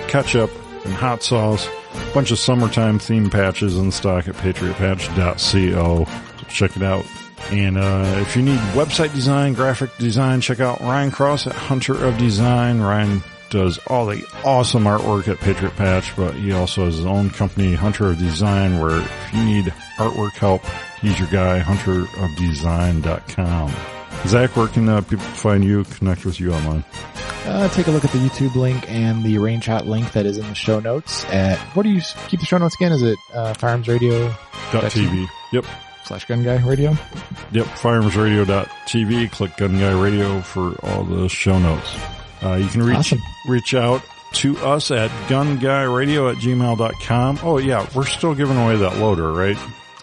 ketchup and hot sauce. A bunch of summertime theme patches in stock at patriotpatch.co. So check it out. And if you need website design, graphic design, check out Ryan Cross at Hunter of Design. Ryan does all the awesome artwork at Patriot Patch, but he also has his own company, Hunter of Design, where if you need artwork help, he's your guy, hunterofdesign.com. Zach, where can people find you, connect with you online? Take a look at the YouTube link and the RangeHot link that is in the show notes. Where do you keep the show notes again? Is it firearmsradio.tv? Yep. /Gun Guy Radio? Yep, firearmsradio.tv. Click Gun Guy Radio for all the show notes. You can reach out to us at gunguyradio@gmail.com. Oh, yeah, we're still giving away that loader, right?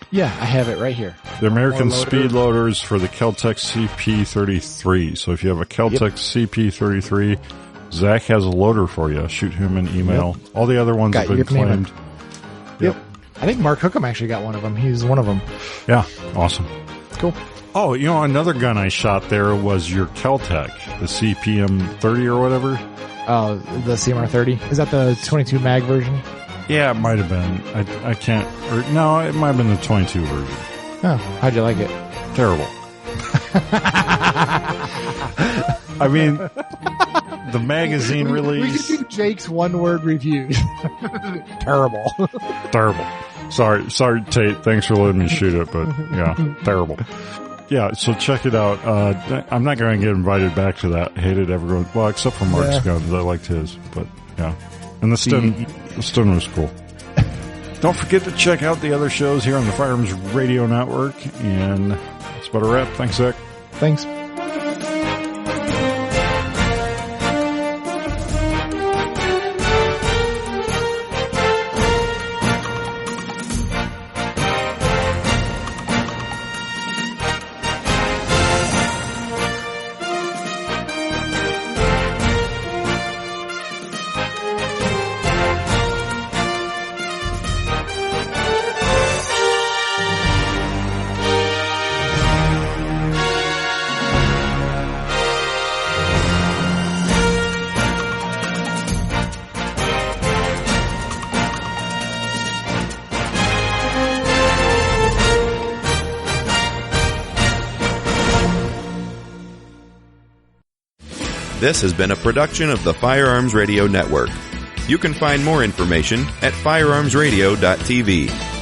Yeah, I have it right here. The American Speed Loaders for the Kel-Tec CP33. So if you have a Kel-Tec CP33, Zach has a loader for you. Shoot him an email. Yep. All the other ones have been claimed. Yep. I think Mark Hookham actually got one of them. He's one of them. Yeah, awesome. Cool. Oh, another gun I shot there was your Kel-Tec, the CPM30 or whatever. Oh, the CMR30? Is that the 22 mag version? Yeah, it might have been. I can't. No, it might have been the 22 version. Oh, how'd you like it? Terrible. I mean, the magazine release. We could do Jake's one-word review. Terrible. Terrible. Sorry, Tate. Thanks for letting me shoot it, but yeah, terrible. Yeah, so check it out. I'm not going to get invited back to that. Hated everyone. Well, except for Mark's guns. I liked his, but yeah. And the Stun was cool. Don't forget to check out the other shows here on the Firearms Radio Network. And that's about a wrap. Thanks, Zach. Thanks. This has been a production of the Firearms Radio Network. You can find more information at firearmsradio.tv.